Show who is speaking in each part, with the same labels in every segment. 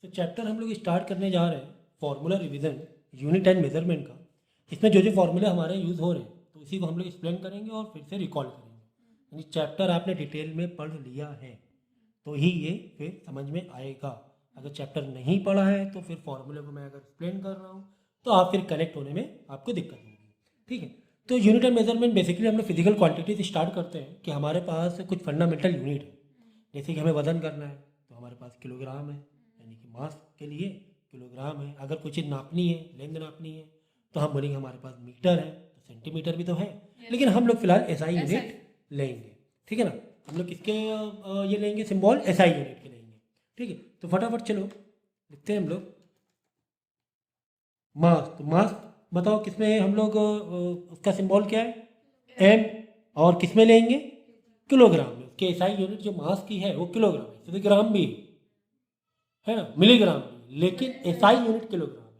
Speaker 1: तो चैप्टर हम लोग स्टार्ट करने जा रहे हैं formula revision unit and measurement का। इसमें जो जो फॉर्मूले हमारे यूज़ हो रहे हैं तो इसी को हम लोग एक्सप्लेन करेंगे और फिर से रिकॉल करेंगे। यानी चैप्टर आपने डिटेल में पढ़ लिया है तो ही ये फिर समझ में आएगा। अगर चैप्टर नहीं पढ़ा है तो फिर फॉर्मूले को मैं अगर एक्सप्लेन कर रहा हूँ तो आप फिर कनेक्ट होने में आपको दिक्कत होगी। ठीक है, तो यूनिट एंड मेजरमेंट बेसिकली हम लोग फिजिकल क्वांटिटी से स्टार्ट करते हैं कि हमारे पास कुछ फंडामेंटल यूनिट है। जैसे कि हमें वजन करना है तो हमारे पास किलोग्राम है, यानी कि मास के लिए किलोग्राम है। अगर कुछ चीज़ नापनी है, लेंथ नापनी है तो हम बोलेंगे हमारे पास मीटर है, तो सेंटीमीटर भी तो है। लेकिन हम लोग फिलहाल एसआई यूनिट लेंगे। ठीक है ना, हम लोग किसके ये लेंगे सिंबल एसआई यूनिट के लेंगे। ठीक है, तो फटाफट चलो लिखते हैं हम लोग मास। तो मास बताओ किसमें हम लोग उसका सिंबल क्या है एम, और किसमें लेंगे किलोग्राम में। उसके एसआई यूनिट जो मास की है वो किलोग्राम है, जैसे ग्राम भी है ना, मिलीग्राम भी, लेकिन एसआई यूनिट किलोग्राम है।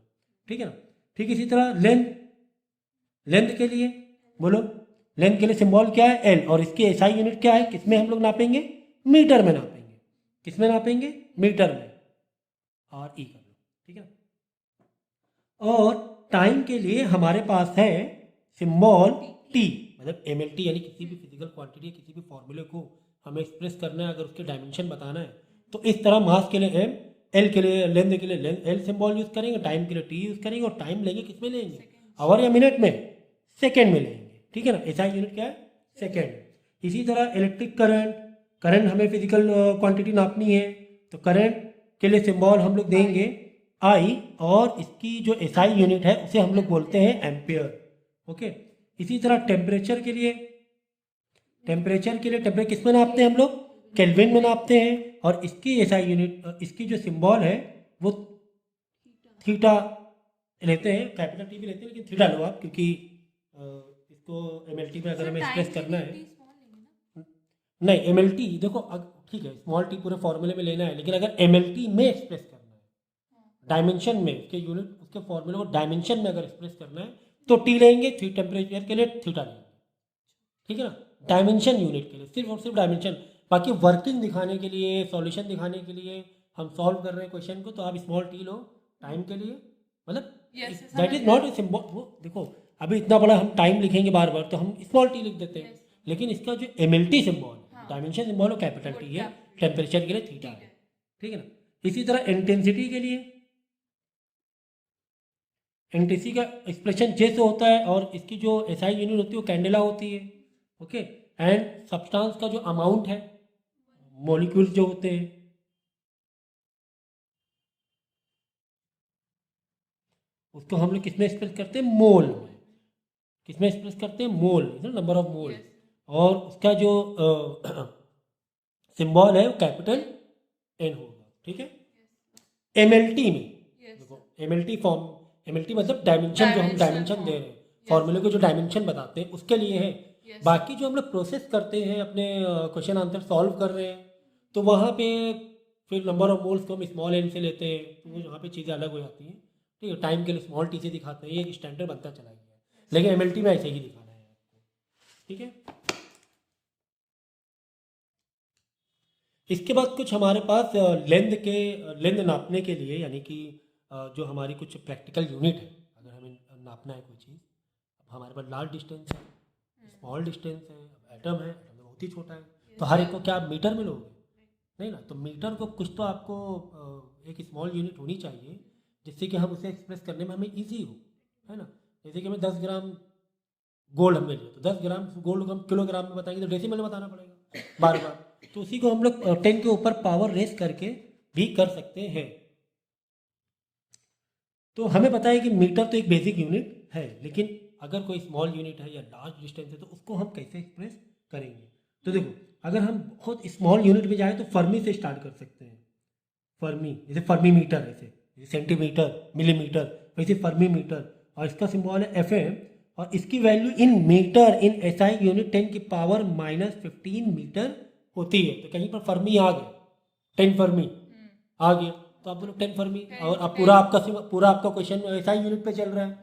Speaker 1: ठीक है ना। ठीक इसी तरह लेंथ, लेंथ के लिए बोलो, लेंथ के लिए सिंबल क्या है एल, और इसकी एसआई यूनिट क्या है, किसमें हम लोग नापेंगे मीटर में नापेंगे। किसमें नापेंगे मीटर में, और ई कर लो। ठीक है, और टाइम के लिए हमारे पास है सिंबल टी, मतलब एम एल टी, यानी किसी भी फिजिकल क्वांटिटी किसी भी फॉर्मूले को हमें एक्सप्रेस करना है, अगर उसके डायमेंशन बताना है तो इस तरह मास के लिए एम, एल के लिए लेंथ के लिए एल सिंबल यूज करेंगे, टाइम के लिए टी यूज करेंगे, और टाइम लेंगे किसमें लेंगे आवर या मिनट में, सेकेंड में लेंगे। ठीक है ना, एसआई यूनिट क्या है सेकेंड। इसी तरह इलेक्ट्रिक करंट, करंट हमें फिजिकल क्वांटिटी नापनी है तो करंट के लिए सिंबल हम लोग देंगे आई, और इसकी जो एसआई यूनिट है उसे हम लोग बोलते हैं एम्पियर। ओके, इसी तरह टेम्परेचर के लिए, टेम्परेचर के लिए टेम्परेचर किस में नापते हैं हम लोग केल्विन में नापते हैं, और इसकी एसआई यूनिट इसकी जो सिंबल है वो थीटा लेते हैं, कैपिटल टी भी लेते हैं लेकिन थीटा लो आप, क्योंकि इसको एमएलटी में अगर हमें एक्सप्रेस करना है, नहीं एमएलटी देखो ठीक है स्मॉल टी पूरे फॉर्मूले में लेना है, लेकिन अगर एमएलटी में एक्सप्रेस करना है डायमेंशन में, उसके यूनिट उसके फॉर्मूले को डायमेंशन में अगर एक्सप्रेस करना है तो टी लेंगे, थी टेम्परेचर के लिए थीटा लेंगे। ठीक है ना, डायमेंशन यूनिट के लिए सिर्फ और सिर्फ डायमेंशन। बाकी वर्किंग दिखाने के लिए, सॉल्यूशन दिखाने के लिए हम सॉल्व कर रहे हैं क्वेश्चन को तो आप स्मॉल टी लो टाइम के लिए, मतलब that is not a symbol. वो देखो अभी इतना बड़ा हम टाइम लिखेंगे बार बार तो हम स्मॉल टी लिख देते हैं, लेकिन इसका जो एमएलटी सिंबल डायमेंशन सिंबल वो कैपिटल टी है, टेम्परेचर के लिए थीटा है। ठीक है ना, इसी तरह इंटेंसिटी के लिए इंटेंसिटी का एक्सप्रेशन जे से होता है, और इसकी जो एसआई यूनिट होती है वो कैंडेला होती है। ओके, एंड सब्सटेंस का जो अमाउंट है, मॉलिक्यूल्स जो होते हैं उसको हम लोग किसमें एक्सप्रेस करते हैं मोल में। किसमें एक्सप्रेस करते हैं मोल, नंबर ऑफ मोल, और उसका जो सिंबल है वो कैपिटल एन होगा। ठीक है, एमएलटी में देखो एमएलटी फॉर्म, एमएलटी मतलब डायमेंशन, जो हम डायमेंशन दे रहे हैं फॉर्मूले को जो डायमेंशन बताते हैं उसके लिए है। बाकी जो हम लोग प्रोसेस करते हैं अपने क्वेश्चन आंसर सॉल्व कर रहे हैं तो वहाँ पे फिर नंबर ऑफ मोल्स को हम स्मॉल एन से लेते हैं, तो वहाँ पे चीज़ें अलग हो जाती हैं। ठीक है, टाइम के लिए स्मॉल टी से दिखाते हैं, ये एक स्टैंडर्ड बनता चला गया है, लेकिन एमएलटी में ऐसे ही दिखाना है आपको। ठीक है, इसके बाद कुछ हमारे पास लेंथ के, लेंथ नापने के लिए, यानी कि जो हमारी कुछ प्रैक्टिकल यूनिट है, अगर हमें नापना है कोई चीज़, अब हमारे पास लार्ज डिस्टेंस है, स्मॉल डिस्टेंस है, एटम है, एटम तो बहुत ही छोटा है, तो हर एक को क्या आप मीटर में लोगे, नहीं ना, तो मीटर को कुछ तो आपको एक स्मॉल यूनिट होनी चाहिए जिससे कि हम उसे एक्सप्रेस करने में हमें ईजी हो, है ना। जैसे कि हमें 10 ग्राम गोल्ड हमें लिए तो 10 ग्राम गोल्ड को हम किलोग्राम में बताएंगे तो डेसिमल में बताना पड़ेगा बार बार, तो उसी को हम लोग 10 के ऊपर पावर रेस करके भी कर सकते हैं। तो हमें पता है कि मीटर तो एक बेसिक यूनिट है, लेकिन अगर कोई स्मॉल यूनिट है या लार्ज डिस्टेंस है तो उसको हम कैसे एक्सप्रेस करेंगे। तो देखो अगर हम बहुत स्मॉल यूनिट में जाए तो फर्मी से स्टार्ट कर सकते हैं। फर्मी, जैसे फर्मी मीटर, जैसे सेंटीमीटर मिलीमीटर, वैसे फर्मी मीटर, और इसका सिंबल है एफ एम, और इसकी value in metre in SI unit 10 की पावर -15 मीटर होती है। तो कहीं पर फर्मी आ गया, 10 फर्मी आ गया, तो आप बोलो 10 फर्मी, और अब पूरा आपका क्वेश्चन एसआई यूनिट पे चल रहा है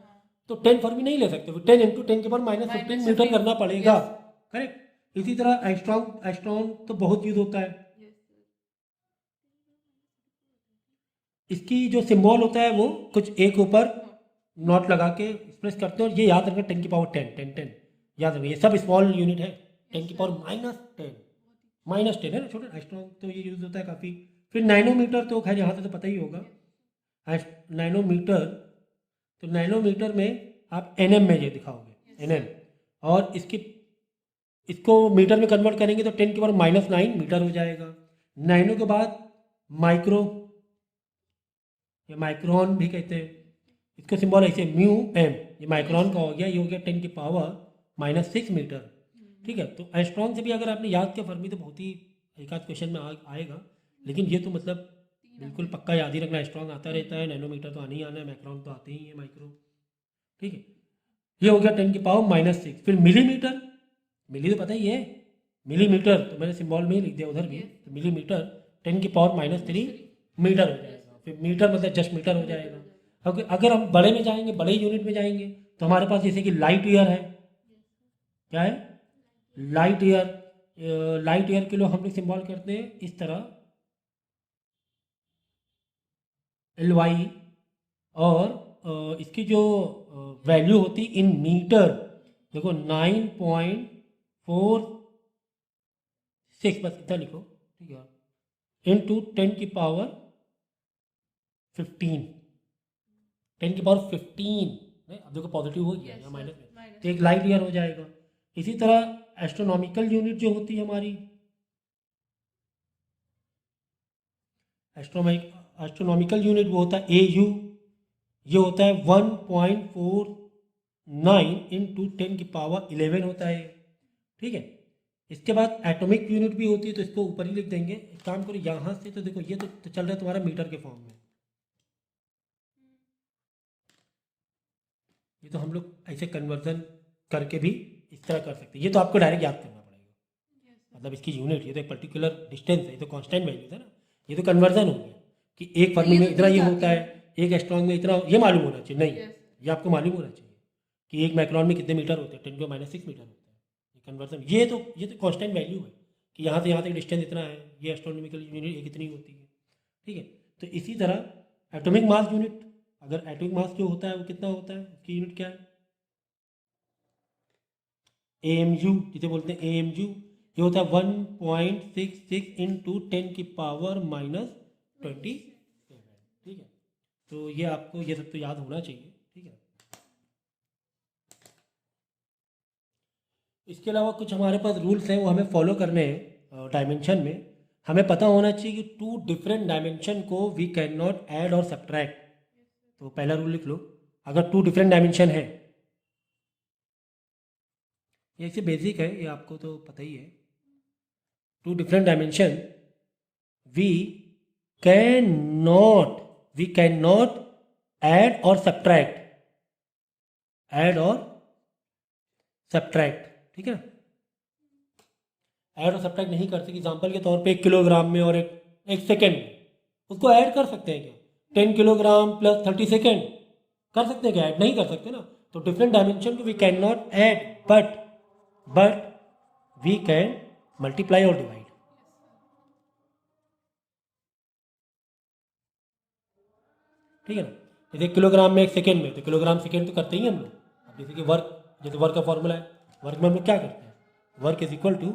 Speaker 1: तो 10 फर्मी नहीं ले सकते, 10 इंटू 10 के पावर -15 मीटर करना पड़ेगा। करेक्ट। इसी तरह एस्ट्रॉन, एस्ट्रॉन तो बहुत यूज होता है। इसकी जो सिंबल होता है वो कुछ एक ऊपर नॉट लगा के एक्सप्रेस करते हैं, और ये याद रखना 10 की पावर 10 याद रखना, ये सब स्मॉल यूनिट है। 10 की पावर -10 है ना छोटे एस्ट्रॉन, तो ये यूज़ होता है काफ़ी। फिर नैनोमीटर तो खैर यहाँ से तो पता ही होगा, नैनोमीटर, तो नैनोमीटर में आप एनएम में ये दिखाओगे, एनएम, और इसको मीटर में कन्वर्ट करेंगे तो 10 की पावर -9 मीटर हो जाएगा। नैनो के बाद माइक्रो, ये माइक्रोन भी कहते हैं, इसको सिंबल ऐसे म्यू एम, ये माइक्रोन का हो गया, ये हो गया 10 की पावर -6 मीटर। ठीक है, तो एस्ट्रॉन से भी अगर आपने याद किया फर्मी तो बहुत ही एक आध क्वेश्चन में आएगा, लेकिन ये तो मतलब बिल्कुल पक्का याद ही रखना, एस्ट्रॉन आता रहता है, नैनोमीटर तो आने ही आना है, माइक्रोन तो आते ही है, माइक्रो। ठीक है, ये हो गया 10 की पावर -6। फिर मिलीमीटर, मिली तो पता ही है, मिलीमीटर तो मैंने सिंबल में ही लिख दिया उधर भी, तो मिलीमीटर 10 की पावर -3 मीटर हो जाएगा। फिर मीटर मतलब जस्ट मीटर हो जाएगा। अगर हम बड़े में जाएंगे, बड़े यूनिट में जाएंगे, तो हमारे पास जैसे कि लाइट ईयर है, क्या है, लाइट ईयर। लाइट ईयर के लिए हम लोग सिंबल करते हैं इस तरह, LY, और इसकी जो वैल्यू होती इन मीटर, देखो 9.46, बस इतना लिखो, ठीक है, इंटू 10 की पावर 15, 10 की पावर 15, नहीं अब देखो पॉजिटिव हो गया या माइनस में, तो एक लाइट ईयर हो जाएगा। इसी तरह एस्ट्रोनॉमिकल यूनिट जो होती है हमारी, एस्ट्रोनॉमिकल यूनिट वो होता है AU, ये होता है 1.49 इंटू 10 की पावर 11 होता है। ठीक है, इसके बाद एटॉमिक यूनिट भी होती है, तो इसको ऊपर ही लिख देंगे। एक काम करो यहाँ से, तो देखो ये तो चल रहा है तुम्हारा मीटर के फॉर्म में, ये तो हम लोग ऐसे कन्वर्जन करके भी इस तरह कर सकते हैं, ये तो आपको डायरेक्ट याद करना पड़ेगा, मतलब इसकी यूनिट, ये तो एक पर्टिकुलर डिस्टेंस है, ये तो कांस्टेंट वैल्यू है ना, ये तो कन्वर्जन हो गया कि एक फर्मी में इतना ये होता है, एक एस्ट्रॉन में इतना, ये मालूम होना चाहिए, नहीं ये आपको मालूम होना चाहिए कि एक माइक्रोन में कितने मीटर होते हैं, 10 की पावर -6 मीटर होता है, ये कन्वर्जन, ये तो कांस्टेंट वैल्यू है कि यहाँ से यहाँ तक डिस्टेंस इतना है, ये एस्ट्रोनॉमिकल यूनिट ये कितनी होती है। ठीक है, तो इसी तरह एटॉमिक मास यूनिट, अगर एटॉमिक मास जो होता है वो कितना होता है, उसकी यूनिट क्या है, AMU, जिसे बोलते हैं AMU, ये होता है 1.66 इंटू 10 की पावर -27। ठीक है, तो ये आपको ये सब तो याद होना चाहिए। ठीक है, इसके अलावा कुछ हमारे पास रूल्स हैं, वो हमें फॉलो करने हैं। डायमेंशन में हमें पता होना चाहिए कि 2 डिफरेंट डायमेंशन को वी कैन नॉट ऐड और सब्ट्रैक्ट। तो पहला रूल लिख लो, अगर 2 डिफरेंट डायमेंशन है, ये इससे बेसिक है, ये आपको तो पता ही है, 2 different dimension we can not add और सब्ट्रैक्ट, ऐड और सब्ट्रैक्ट। ठीक है, ऐड और सब्ट्रैक्ट नहीं कर सकते। एग्जाम्पल के तौर पे 1 किलोग्राम में और एक सेकेंड में, उसको ऐड कर सकते हैं क्या, 10 किलोग्राम प्लस 30 सेकेंड कर सकते हैं क्या, ऐड नहीं कर सकते ना। तो डिफरेंट डायमेंशन को we can not add, but we can multiply और डिवाइड। ठीक है ना, जैसे 1 किलोग्राम में 1 सेकेंड में, तो किलोग्राम सेकेंड तो करते ही हम लोग। अब जैसे कि वर्क, जैसे वर्क का फॉर्मूला है, वर्क में हम लोग क्या करते हैं, work is equal to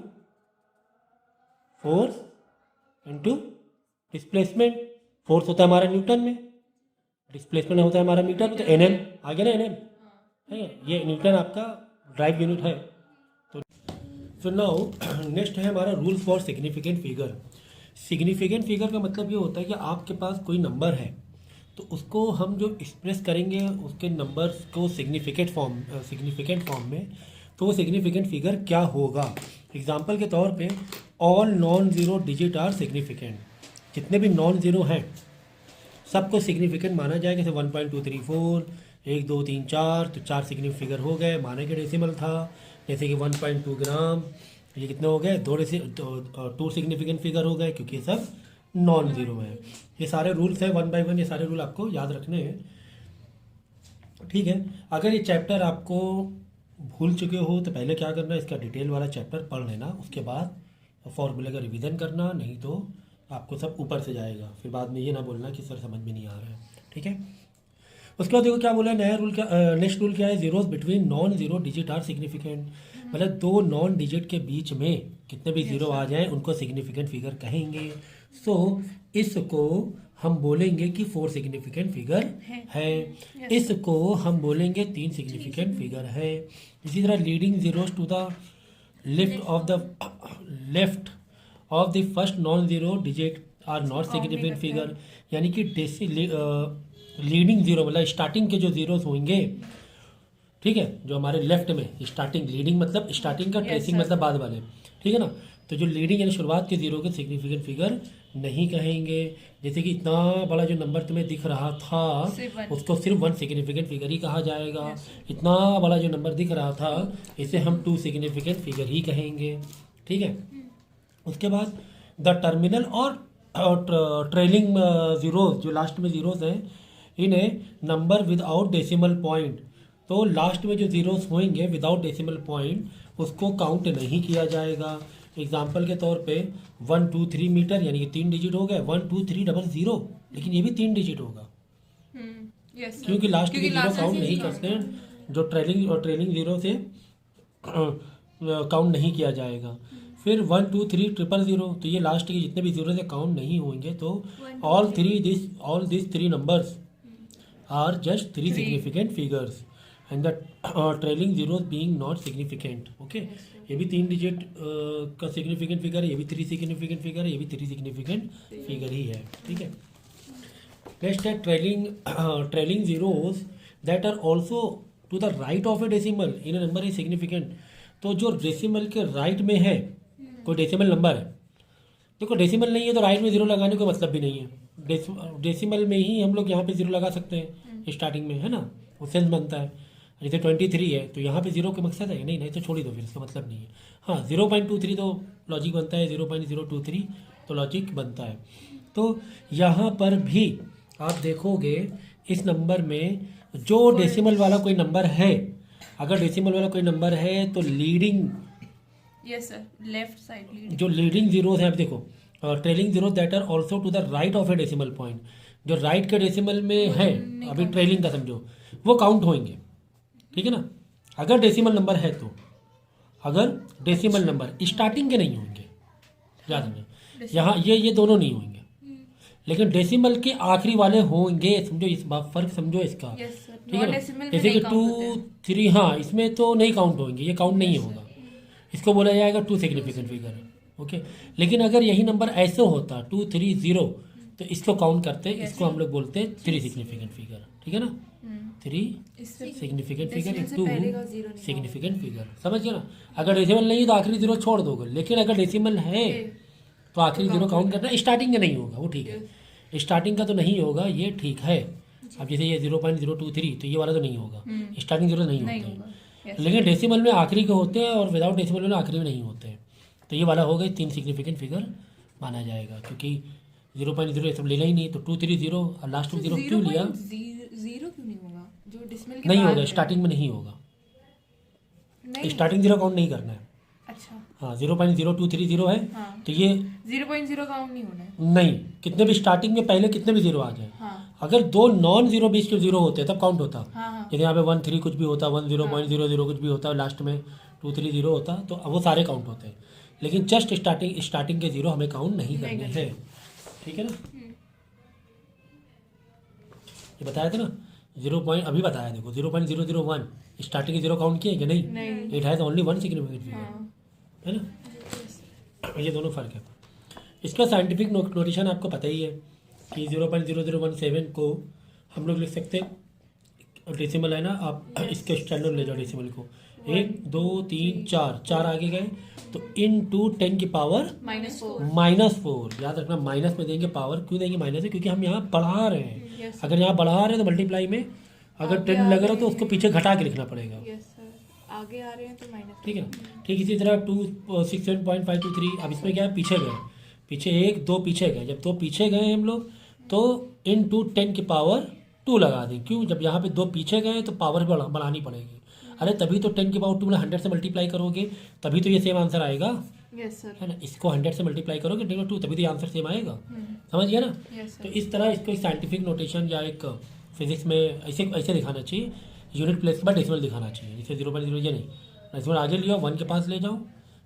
Speaker 1: force into displacement. Force होता है हमारा न्यूटन में, डिस्प्लेसमेंट होता है हमारा मीटर में, तो NM आ गया ना, NM। ठीक है, ये न्यूटन आपका ड्राइव यूनिट है। तो नाउ नेक्स्ट है हमारा rules for significant figure. Significant figure का मतलब ये होता है कि आपके पास कोई नंबर है, तो उसको हम जो एक्सप्रेस करेंगे उसके नंबर्स को सिग्निफिकेंट फॉर्म में, तो वो सिग्निफिकेंट फिगर क्या होगा। एग्जांपल के तौर पे all non zero digit are significant, जितने भी नॉन ज़ीरो हैं सबको सिग्निफिकेंट माना जाएगा। जैसे 1.234, 1 2 3 4, तो 4 सिग्निफिकेंट फिगर हो गए, माने के डेसिमल था। जैसे कि 1.2 ग्राम, ये कितने हो गए, 2 सिग्निफिकेंट फिगर हो गए, क्योंकि ये सब नॉन ज़ीरो है। ये सारे रूल्स हैं 1 बाय 1, ये सारे रूल आपको याद रखने हैं। ठीक है, अगर ये चैप्टर आपको भूल चुके हो तो पहले क्या करना है, इसका डिटेल वाला चैप्टर पढ़ लेना, उसके बाद फॉर्मूले का रिवीजन करना, नहीं तो आपको सब ऊपर से जाएगा, फिर बाद में ये ना बोलना कि सर समझ में नहीं आ रहा है, ठीक है। उसके बाद देखो क्या बोला है, नया रूल क्या, नेक्स्ट रूल क्या है, zeros between non zero digit are significant. मतलब दो नॉन डिजिट के बीच में कितने भी जीरो आ जाएं उनको सिग्निफिकेंट फिगर कहेंगे। सो इसको हम बोलेंगे कि 4 सिग्निफिकेंट फिगर है, इसको हम बोलेंगे 3 सिग्निफिकेंट फिगर है। इसी तरह leading zeros to the left of the first non zero digit are not significant figure. यानी कि लीडिंग जीरो मतलब स्टार्टिंग के जो जीरोस होंगे, ठीक है, जो हमारे लेफ्ट में स्टार्टिंग, लीडिंग मतलब स्टार्टिंग का, ट्रेसिंग मतलब बाद वाले, ठीक है ना। तो जो लीडिंग यानी शुरुआत के जीरो के सिग्निफिकेंट फिगर नहीं कहेंगे। जैसे कि इतना बड़ा जो नंबर तुम्हें दिख रहा था उसको सिर्फ 1 सिग्निफिकेंट फिगर ही कहा जाएगा। इतना बड़ा जो नंबर दिख रहा था इसे हम 2 सिग्निफिकेंट फिगर ही कहेंगे, ठीक है। उसके बाद द टर्मिनल और ट्रेलिंग जीरोस, जो लास्ट में जीरोस हैं, इन्हें नंबर विदाउट डेसिमल पॉइंट, तो लास्ट में जो जीरोस होंगे विदाउट डेसिमल पॉइंट उसको काउंट नहीं किया जाएगा। एग्जाम्पल के तौर पे 1 2 3 मीटर यानी कि 3 डिजिट हो गए, 1 2 3 0 लेकिन ये भी 3 डिजिट होगा क्योंकि लास्ट के जीरो काउंट नहीं करते हैं, जो ट्रेलिंग जीरो से काउंट नहीं किया जाएगा। फिर 1 2 3 0 तो ये लास्ट के जितने भी जीरो से काउंट नहीं होंगे। तो all this 3 numbers are just 3 significant figures and the trailing zeros being not significant, okay। ये भी 3 डिजिट का सिग्निफिकेंट फिगर है, ये भी 3 सिग्निफिकेंट फिगर है, ये भी 3 सिग्निफिकेंट फिगर ही है, ठीक है। नेक्स्ट है trailing zeros that are also to the right of a decimal in number is significant. तो जो डेसिमल के राइट में है कोई डेसिमल नंबर है, देखो डेसिमल नहीं है तो राइट में जीरो लगाने का मतलब भी नहीं है। डेसिमल में ही हम लोग यहाँ पे जीरो लगा सकते हैं स्टार्टिंग में, है ना, वो सेंस बनता है। जैसे 23 है तो यहाँ पे जीरो का मकसद है, नहीं तो छोड़ ही दो, फिर इसका मतलब नहीं है। हाँ 0.23 तो लॉजिक बनता है, 0.023 तो लॉजिक बनता है। तो यहाँ पर भी आप देखोगे इस नंबर में जो डेसिमल वाला कोई नंबर है, अगर डेसिमल वाला कोई नंबर है तो leading,
Speaker 2: yes sir, left side leading,
Speaker 1: जो लीडिंग जीरोस हैं, आप देखो trailing zero that are also to the right of a decimal point, जो राइट के डेसिमल में है, अभी ट्रेलिंग का समझो, वो काउंट होंगे, ठीक है ना। अगर डेसिमल नंबर है तो, अगर डेसिमल नंबर स्टार्टिंग के नहीं होंगे, याद रखना यहाँ ये दोनों नहीं होंगे, लेकिन डेसिमल के आखिरी वाले होंगे। समझो इस बात, फर्क समझो इसका, ठीक है ना। जैसे कि 2 3, हाँ इसमें तो नहीं काउंट होंगे, ये काउंट नहीं होगा, इसको बोला जाएगा 2 सिग्निफिकेंट फिगर, ओके। लेकिन अगर यही नंबर ऐसे होता 2 3 0 तो इसको काउंट करते, इसको हम लोग बोलते हैं 3 सिग्निफिकेंट फिगर, ठीक है ना। 3 सिग्निफिकेंट फिगर, 2 सिग्निफिकेंट फिगर, समझ गए ना। अगर डेसिमल नहीं है तो आखिरी जीरो छोड़ दोगे, लेकिन अगर डेसिमल है तो आखिरी जीरो काउंट करना, स्टार्टिंग का नहीं होगा, वो ठीक है, स्टार्टिंग का तो नहीं होगा, ये ठीक है। अब जैसे ये 0.023 तो ये वाला तो नहीं होगा, स्टार्टिंग जीरो नहीं होते हैं, लेकिन डेसिमल में आखिरी के होते हैं और विदाउट डेसिमल में आखिरी में नहीं होते हैं। तो ये वाला हो गई 3 सिग्निफिकेंट फिगर माना जाएगा, क्योंकि 0.0 सब लेना ही नहीं, तो 2 3 0 और लास्ट में 0 क्यों लिया,
Speaker 2: जीरो क्यों नहीं होगा, जो डेसिमल के
Speaker 1: नहीं
Speaker 2: बाद
Speaker 1: होगा, स्टार्टिंग में नहीं होगा, स्टार्टिंग जीरो काउंट नहीं करना है।
Speaker 2: अच्छा
Speaker 1: हाँ 0.0230 है,
Speaker 2: हाँ।
Speaker 1: तो ये
Speaker 2: 0.0 काउंट नहीं होना है,
Speaker 1: नहीं, कितने भी स्टार्टिंग में पहले कितने भी जीरो आ जाए,
Speaker 2: हाँ।
Speaker 1: अगर 2 नॉन जीरो बीच के जीरो होते तब काउंट होता,
Speaker 2: हाँ।
Speaker 1: जैसे यहाँ पे 1 3 कुछ भी होता, 1 0.00 कुछ भी होता, लास्ट में 2 3 0 होता, तो वो सारे काउंट होते हैं। लेकिन जस्ट स्टार्टिंग के जीरो हमें काउंट नहीं करने हैं, ठीक है ना। ये बताया था ना, 0 पॉइंट अभी बताया, देखो 0.001 स्टार्टिंग के जीरो काउंट किए कि नहीं, it has only 1 significant figure, है ना। ये दोनों फर्क है। इसका साइंटिफिक नोटेशन आपको पता ही है कि 0.0017 को हम लोग लिख सकते हैं, डेसिमल है ना, आप इसके स्टैंडर्ड ले जाओ डेसिमल को, 1 2 3 4 आगे गए तो इनटू 10 की पावर -4, याद रखना माइनस में देंगे पावर, क्यों देंगे माइनस है, क्योंकि हम यहाँ बढ़ा रहे हैं। अगर यहाँ बढ़ा रहे हैं तो मल्टीप्लाई में अगर 10 लग रहा हो तो उसको पीछे घटा के लिखना पड़ेगा,
Speaker 2: आगे आ रहे हैं तो माइनस,
Speaker 1: ठीक है ना। ठीक इसी तरह 267.523, अब इसमें क्या है, पीछे गए, पीछे 1 2 पीछे गए, जब 2 पीछे गए हम लोग तो इनटू 10 की पावर 2 लगा दें, क्यों, जब यहाँ पे 2 पीछे गए तो पावर बढ़ानी पड़ेगी। अरे तभी तो 10 की पावर 2 100 से मल्टीप्लाई करोगे तभी तो ये सेम आंसर आएगा,
Speaker 2: यस सर।
Speaker 1: है ना, इसको 100 से मल्टीप्लाई करोगे डिवाइड बाई 2, तभी तो आंसर सेम आएगा। समझ गया ना।
Speaker 2: यस
Speaker 1: तो
Speaker 2: सर।
Speaker 1: इस तरह इसको एक साइंटिफिक नोटेशन या एक फिजिक्स में ऐसे ऐसे दिखाना चाहिए, यूनिट प्लेस के बाद डेसिमल दिखाना चाहिए। जैसे 0.0 ये नहीं, डेसिमल आगे लियो, 1 के पास ले जाओ,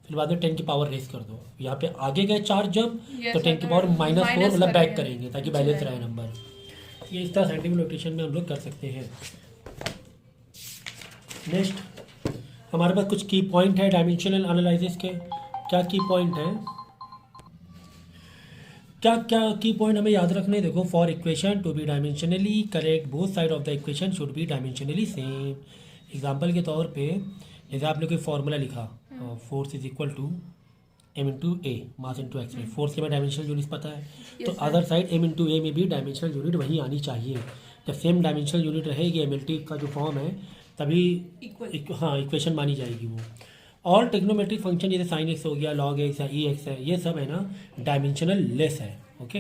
Speaker 1: फिर बाद में 10 की पावर रेस कर दो। यहाँ पे आगे गए 4 जब
Speaker 2: Yes,
Speaker 1: तो 10 की
Speaker 2: sir,
Speaker 1: पावर -4
Speaker 2: minus
Speaker 1: मतलब बैक
Speaker 2: करेंगे।
Speaker 1: करेंगे ताकि बैलेंस रहे नंबर। ये इस तरह साइंटिफिक नोटेशन में हम लोग कर सकते हैं। नेक्स्ट हमारे पास कुछ की पॉइंट है डायमेंशनल एनालिसिस के। क्या की पॉइंट है, क्या क्या की पॉइंट हमें याद रखने, देखो for equation to be dimensionally correct both side of the equation should be dimensionally same. Example के तौर पे जैसे आपने कोई फॉर्मूला लिखा, force is equal to m into A mass into X में, फोर्स के बाद डायमेंशनल यूनिट पता है, तो other side m into A में भी डायमेंशनल यूनिट वही आनी चाहिए। जब सेम डायमेंशनल यूनिट रहेगी MLT का जो फॉर्म है तभी हाँ इक्वेशन मानी जाएगी वो। और टेक्नोमेट्रिक फंक्शन जैसे साइन एक्स हो गया, लॉग एक्स या ई एक्स है, ये सब है ना डायमेंशनल लेस है। ओके,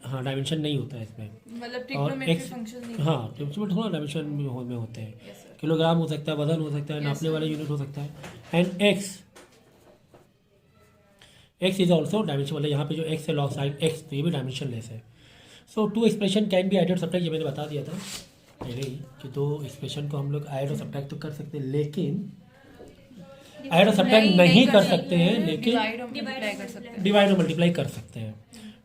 Speaker 1: हाँ डायमेंशन नहीं होता है इसमें।
Speaker 2: मतलब
Speaker 1: और
Speaker 2: ट्रिग्नोमेट्रिक
Speaker 1: एक्स
Speaker 2: फंक्शन नहीं।
Speaker 1: हाँ थोड़ा डायमेंशन में होते हैं।
Speaker 2: Yes, sir.
Speaker 1: किलोग्राम हो सकता है, वजन हो सकता है,
Speaker 2: Yes,
Speaker 1: नापने
Speaker 2: sir.
Speaker 1: वाला यूनिट हो सकता है। And x is also dimension, मतलब यहाँ पे जो एक्स है लॉग साइन एक्स, तो ये भी डायमेंशन लेस है। So two expression can be added subtract, ये मैंने बता दिया था पहले ही कि दो एक्सप्रेशन को हम लोग ऐड और सब्ट्रैक्ट तो कर सकते हैं, लेकिन ऐड और सब्ट्रैक्ट नहीं कर सकते हैं, लेकिन
Speaker 2: डिवाइड और मल्टीप्लाई कर सकते हैं।
Speaker 1: डिवाइड और मल्टीप्लाई कर सकते हैं।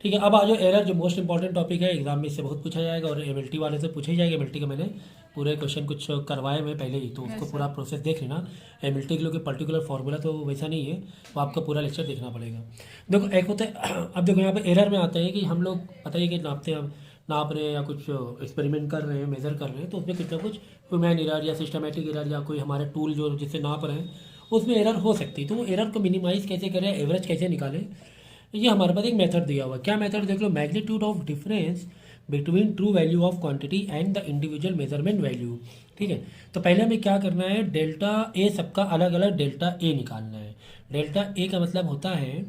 Speaker 1: ठीक है, अब आ जाओ एरर, जो मोस्ट इंपॉर्टेंट टॉपिक है, एग्जाम में इससे बहुत पूछा जाएगा और MLT वाले से पूछा ही जाएगा। MLT का मैंने पूरे क्वेश्चन कुछ करवाए मैं पहले ही, तो उसको पूरा प्रोसेस देख लेना। MLT के लिए कोई पर्टिकुलर फार्मूला तो वैसा नहीं है, वो आपका पूरा लेक्चर देखना पड़ेगा। देखो एक होता है, अब देखो यहाँ पे एरर में आते हैं कि हम लोग पता ही कि नाप रहे हैं या कुछ एक्सपेरिमेंट कर रहे हैं, मेजर कर रहे हैं, तो उसमें कुछ ना कुछ ह्यूमन एरर या सिस्टमेटिक एरर या कोई हमारे टूल जो जिससे नाप रहे हैं उसमें एरर हो सकती है। तो वो एरर को मिनिमाइज कैसे करें, एवरेज कैसे निकालें, ये हमारे पास एक मेथड दिया हुआ है। क्या मेथड देख लो, magnitude of difference between true value of quantity and the individual measurement value. ठीक है, तो पहले हमें क्या करना है, डेल्टा ए सबका अलग अलग डेल्टा ए निकालना है। डेल्टा ए का मतलब होता है,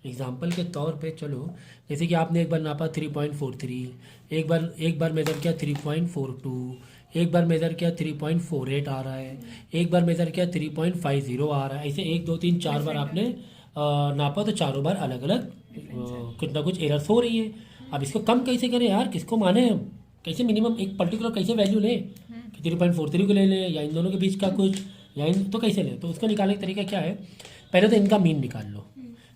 Speaker 1: एग्जाम्पल के तौर पे चलो, जैसे कि आपने एक बार नापा 3.43, एक बार मेज़र किया 3.42, एक बार मेज़र किया 3.48 आ रहा है, एक बार मेज़र किया 3.50 आ रहा है, ऐसे 1 2 3 4 बार आपने नापा, तो चारों बार अलग अलग कुछ ना कुछ एरर्स हो रही है। अब इसको कम कैसे करें यार, किसको माने हम, कैसे मिनिमम एक पर्टिकुलर कैसे वैल्यू लें, कि 3.43 को ले लें या इन दोनों के बीच का कुछ, या इन तो कैसे लें। तो उसको निकालने का तरीका क्या है, पहले तो इनका मीन निकाल लो।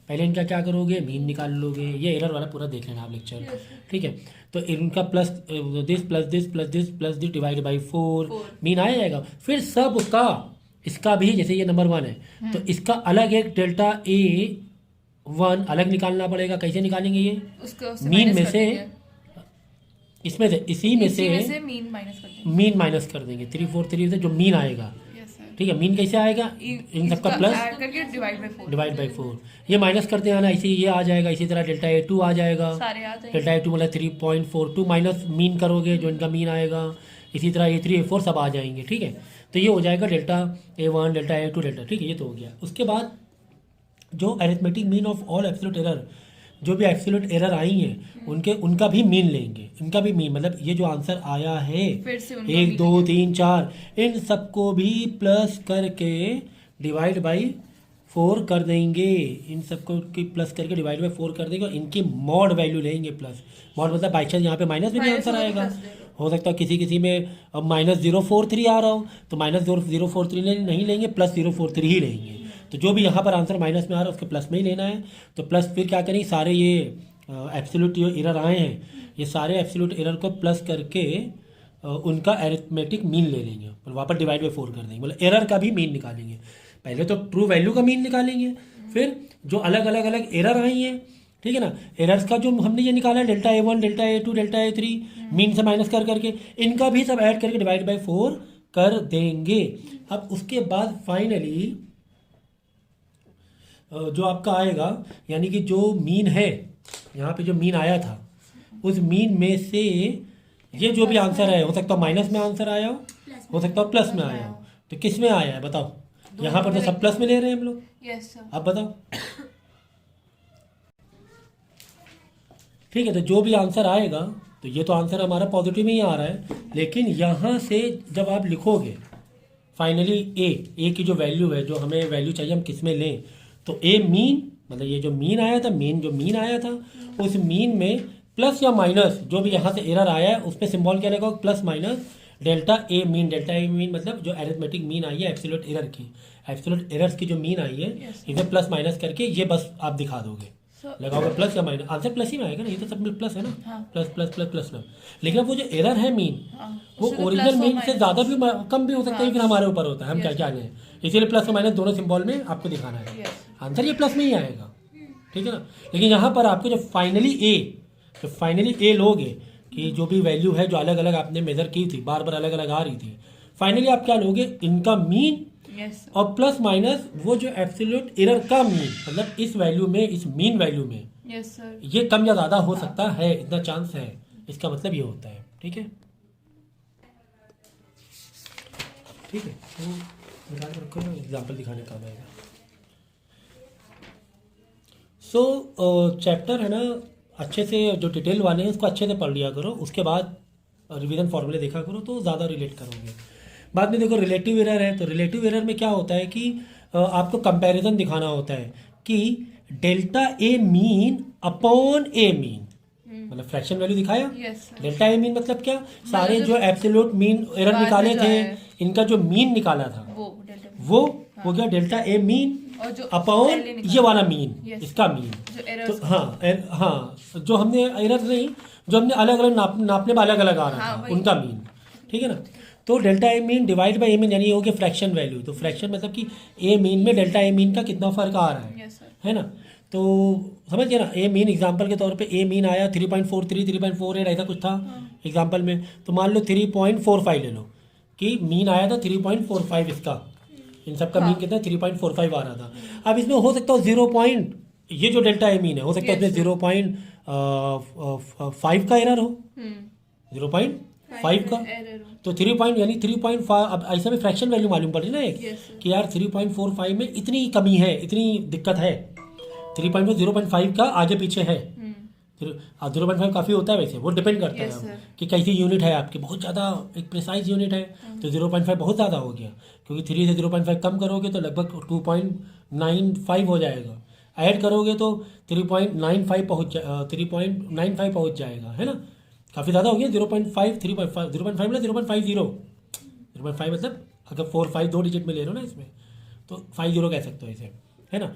Speaker 1: पहले इनका क्या करोगे, मीन निकाल लोगे। ये एरर वाला पूरा देख लेना आप लेक्चर, ठीक है। तो इनका plus this plus this plus this plus this divide by 4 mean आ जाएगा। फिर सब का इसका भी, जैसे ये नंबर 1 है तो इसका अलग एक डेल्टा A1 अलग निकालना पड़ेगा। कैसे निकालेंगे ये, मीन में से, इसमें से, इसी में से मीन माइनस कर देंगे 343 से जो मीन आएगा। ठीक है, मीन कैसे आएगा, इन सबका प्लस डिवाइड बाई 4, ये माइनस करते आना, इसी ये आ जाएगा। इसी तरह डेल्टा A2 आ जाएगा, डेल्टा A2 मतलब 3.42 माइनस मीन करोगे जो इनका मीन आएगा। इसी तरह A3 A4 सब आ जाएंगे। ठीक है, तो ये हो जाएगा delta A1 delta A2 delta, ठीक है, ये तो हो गया। उसके बाद जो arithmetic mean of all absolute error, जो भी एब्सोल्यूट एरर आई हैं उनका भी मीन लेंगे। इनका भी मीन मतलब ये जो आंसर आया है 1 2 3 4, इन सबको भी प्लस करके डिवाइड बाई 4 कर देंगे। इन सबको की प्लस करके डिवाइड बाई 4 कर देंगे और इनकी मॉड वैल्यू लेंगे। प्लस मॉड मतलब बाई चांस यहाँ पे माइनस में भी आंसर आएगा, हो सकता है किसी में अब -043 आ रहा हो तो -043 नहीं लेंगे, प्लस 043 ही लेंगे। तो जो भी यहाँ पर आंसर माइनस में आ रहा है उसके प्लस में ही लेना है। तो प्लस फिर क्या करेंगे, सारे ये एब्सोल्यूट जो एरर आए हैं ये सारे एब्सोल्यूट एरर को प्लस करके उनका अरिथमेटिक मीन ले लेंगे और वापस डिवाइड बाई 4 कर देंगे। मतलब एरर का भी मीन निकालेंगे। पहले तो ट्रू वैल्यू का मीन निकालेंगे, फिर जो अलग अलग एरर आई हैं, ठीक है ना, एरर्स का जो हमने ये निकाला है delta A1 delta A2 delta A3 mean से माइनस कर करके इनका भी सब ऐड करके डिवाइड बाई 4 कर देंगे। अब उसके बाद फाइनली जो आपका आएगा, यानी कि जो मीन है यहाँ पे जो मीन आया था उस मीन में से ये जो भी आंसर है, हो सकता है माइनस में आंसर आया हो सकता है प्लस में आया हो। तो किस में आया है बताओ, यहाँ पर तो सब प्लस में ले रहे हैं हम लोग।
Speaker 2: Yes sir.
Speaker 1: अब बताओ, ठीक है, तो जो भी आंसर आएगा तो ये तो आंसर हमारा पॉजिटिव में ही आ रहा है, लेकिन यहाँ से जब आप लिखोगे फाइनली ए की जो वैल्यू है, जो हमें वैल्यू चाहिए हम किस में लें, तो ए मीन मतलब ये जो मीन आया था, जो मीन आया था उस मीन में प्लस या माइनस जो भी यहाँ से एरर आया है उसमें सिंबल क्या लगेगा, plus minus delta A mean. Delta A mean मतलब जो एरिथमेटिक मीन आई है एब्सोल्यूट एरर की, एब्सोल्यूट एरर्स की जो मीन आई है इसे प्लस माइनस करके ये बस आप दिखा दोगे, लगाओगे प्लस या माइनस, आंसर प्लस ही में आएगा ना, ये तो सब प्लस है ना।
Speaker 2: हाँ।
Speaker 1: Plus plus plus plus plus. लेकिन अब वो जो एरर है मीन वो
Speaker 2: उससे तो
Speaker 1: ओरिजिनल
Speaker 2: plus
Speaker 1: मीन
Speaker 2: और
Speaker 1: से
Speaker 2: minus
Speaker 1: ज़्यादा भी कम भी हो सकता है, फिर हमारे ऊपर होता है हम क्या क्या लें, इसीलिए प्लस और माइनस दोनों सिंबल में आपको दिखाना है।
Speaker 2: Yes.
Speaker 1: आंसर ये प्लस में ही आएगा, ठीक है ना। लेकिन यहाँ पर आपको जो फाइनली ए लोगे कि जो भी वैल्यू है जो अलग अलग आपने मेजर की थी, बार बार अलग अलग आ रही थी, फाइनली आप क्या लोगे, इनका मीन
Speaker 2: यस
Speaker 1: और प्लस माइनस वो जो एब्सोल्यूट एरर का मीन, मतलब इस वैल्यू में, इस मीन वैल्यू में
Speaker 2: यस सर।
Speaker 1: ये कम या ज़्यादा हो सकता है, इतना चांस है, इसका मतलब ये होता है, ठीक है। ठीक है, तो निकाल के रखो ना, एग्जाम्पल दिखाने काम आएगा। सो चैप्टर है ना, अच्छे से जो डिटेल वाले हैं उसको अच्छे से पढ़ लिया करो, उसके बाद रिवीजन फॉर्मूले देखा करो तो ज़्यादा रिलेट करोगे। बाद में देखो रिलेटिव एरर है, तो रिलेटिव एरर में क्या होता है कि आपको कंपैरिजन दिखाना होता है कि delta A mean upon A mean, मतलब फ्रैक्शन वैल्यू दिखाया।
Speaker 2: Yes sir.
Speaker 1: Delta A mean मतलब क्या, सारे जो एब्सोल्यूट मीन एरर
Speaker 2: बाद
Speaker 1: निकाले
Speaker 2: में जो
Speaker 1: थे
Speaker 2: आया है।
Speaker 1: इनका जो मीन निकाला था
Speaker 2: वो डेल्टा
Speaker 1: वो हो गया डेल्टा ए मीन
Speaker 2: और जो
Speaker 1: अपॉन
Speaker 2: पहले निकाला-
Speaker 1: ये वाला मीन,
Speaker 2: Yes.
Speaker 1: इसका मीन।
Speaker 2: जो
Speaker 1: तो
Speaker 2: एरर्स
Speaker 1: हाँ जो हमने एरर नहीं, जो हमने अलग अलग नापने में अलग अलग आ रहा
Speaker 2: हाँ,
Speaker 1: था
Speaker 2: वही।
Speaker 1: उनका मीन, ठीक है ना। तो delta A mean divide by A mean यानी ये हो गया फ्रैक्शन वैल्यू। तो फ्रैक्शन मतलब कि ए मीन में डेल्टा ए मीन का कितना फर्क आ रहा है,
Speaker 2: यस सर।
Speaker 1: है ना। तो समझ गए ना, ए मीन एग्जांपल के तौर पे ए मीन आया 3.43 3.48 ऐसा कुछ था एग्जांपल में, तो मान लो 3.45 ले लो कि मीन आया था 3.45 इसका, इन सब का मीन कितना 3.45 आ रहा था। अब इसमें हो सकता है 0 पॉइंट, ये जो डेल्टा ए मीन है हो सकता है इसमें 0.5 का एरर हो, 0.5 का,
Speaker 2: एरर
Speaker 1: तो 3 पॉइंट यानी 3.5। अब ऐसा भी फ्रैक्शन वैल्यू मालूम पड़ रही ना एक
Speaker 2: Yes, sir.
Speaker 1: कि यार 3.45 में इतनी कमी है, इतनी दिक्कत है, 3.4 0.5 का आगे पीछे है। फिर 0.5 काफ़ी होता है वैसे, वो डिपेंड करता
Speaker 2: Yes,
Speaker 1: है
Speaker 2: sir.
Speaker 1: अब कि कैसी यूनिट है आपकी, बहुत ज़्यादा एक प्रिसाइज यूनिट है तो 0.5 बहुत ज़्यादा हो गया, क्योंकि 3 से 0.5 कम करोगे तो लगभग 2.95 हो जाएगा, ऐड करोगे तो 3.95 पहुँच जाएगा, है ना। काफ़ी ज़्यादा हो गया 0.5 3.5 0.5 मतलब 0.50 0.5 मतलब अगर 4 5 2 डिजिट में ले लो ना इसमें तो 50 कह सकते हो इसे, है ना।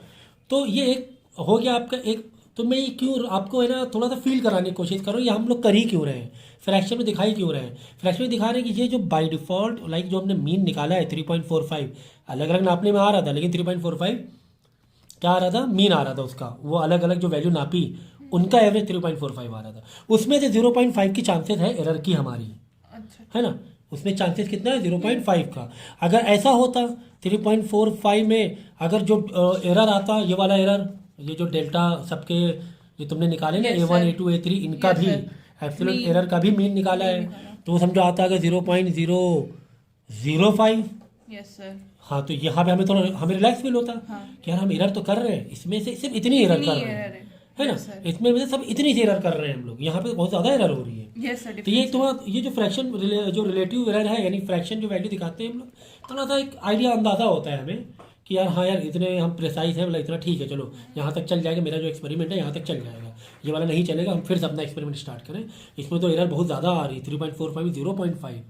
Speaker 1: तो ये एक हो गया आपका एक। तो मैं ये क्यों आपको है ना थोड़ा सा फील कराने की कोशिश करो, ये हम लोग कर ही क्यों रहे हैं, फ्रैक्शन में दिखाई क्यों रहे हैं। फ्रैक्शन में दिखा रहे हैं कि ये जो बाय डिफ़ॉल्ट लाइक जो हमने मीन निकाला है 3.45 अलग अलग नापने में आ रहा था, लेकिन 3.45 क्या आ रहा था, मीन आ रहा था उसका, वो अलग अलग जो वैल्यू नापी उनका एवरेज 3.45 आ रहा था, उसमें से 0.5 की चांसेस है एरर की हमारी,
Speaker 2: अच्छा
Speaker 1: है ना। उसमें चांसेस कितना है 0.5 का। अगर ऐसा होता 3.45 में अगर जो एरर आता, ये वाला एरर, ये जो डेल्टा सबके जो तुमने निकाले ना
Speaker 2: Yes,
Speaker 1: A1
Speaker 2: sir.
Speaker 1: A2 A3 इनका
Speaker 2: Yes,
Speaker 1: भी
Speaker 2: sir.
Speaker 1: Absolute
Speaker 2: Mean.
Speaker 1: एरर का भी मीन निकाला है, तो समझो आता अगर 0.005,
Speaker 2: यस सर।
Speaker 1: हाँ तो यहाँ पे हमें थोड़ा हमें रिलैक्स फील होता
Speaker 2: हाँ।
Speaker 1: कि यार हम एरर तो कर रहे हैं, इसमें से सिर्फ इतनी एरर
Speaker 2: इतनी
Speaker 1: कर रहे
Speaker 2: error
Speaker 1: हैं,
Speaker 2: है
Speaker 1: है ना।
Speaker 2: Yes, sir.
Speaker 1: इसमें से सब इतनी सी एरर कर रहे हैं हम लोग, यहाँ पे बहुत ज़्यादा एरर हो रही है।
Speaker 2: Yes sir.
Speaker 1: तो ये तुम्हारा ये जो फ्रैक्शन जो रिलेटिव एरर है यानी फ्रैक्शन जो वैल्यू दिखाते हैं हम लोग, थोड़ा सा एक आइडिया अंदाज़ा होता है हमें कि यार हाँ यार इतने हम प्रिसाइज हैं, मतलब इतना ठीक है, चलो यहाँ तक चल जाएगा, मेरा जो एक्सपेरिमेंट है यहाँ तक चल जाएगा, ये वाला नहीं चलेगा, हम फिर से अपना एक्सपेरिमेंट स्टार्ट करें। इसमें तो एरर बहुत ज़्यादा आ रही है 3.45 0.5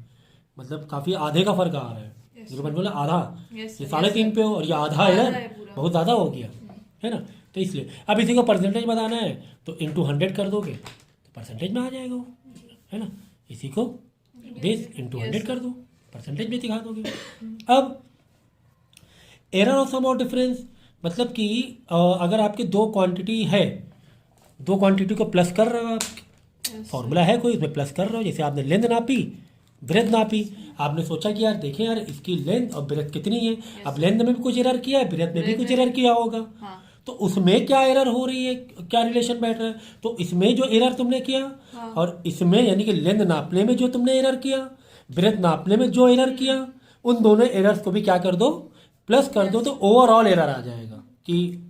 Speaker 1: मतलब काफ़ी आधे का फर्क आ रहा है। 0.5 आधा,
Speaker 2: Yes,
Speaker 1: ये
Speaker 2: sir.
Speaker 1: 3.5 पे हो और ये आधा
Speaker 2: आधा
Speaker 1: एरर
Speaker 2: है पूरा।
Speaker 1: बहुत ज़्यादा हो गया, है ना। तो इसलिए अब इसी को परसेंटेज बताना है तो इंटू 100 कर दोगे तो परसेंटेज में आ जाएगा वो, है ना। इसी को बेस इंटू 100 कर दो, परसेंटेज में दिखा दोगे। अब एरर ऑफ सम और डिफरेंस मतलब कि अगर आपकी दो क्वांटिटी है, दो क्वांटिटी को प्लस कर रहे हो आप, फॉर्मूला है कोई उसमें प्लस कर रहे हो, जैसे आपने लेंथ नापी ब्रेथ नापी, आपने सोचा कि यार देखें यार इसकी लेंथ और ब्रेथ कितनी है, अब लेंथ में भी कुछ एरर किया है, ब्रेथ में भी कुछ एरर किया होगा,
Speaker 2: हाँ।
Speaker 1: तो उसमें क्या एरर हो रही है, क्या रिलेशन बैठ रहा है। तो इसमें जो एरर तुमने किया और इसमें यानी कि लेंथ नापने में जो तुमने एरर किया, ब्रेथ नापने में जो एरर किया, उन दोनों एरर्स को भी क्या कर दो, प्लस कर दो, तो ओवरऑल एरर आ जाएगा। कि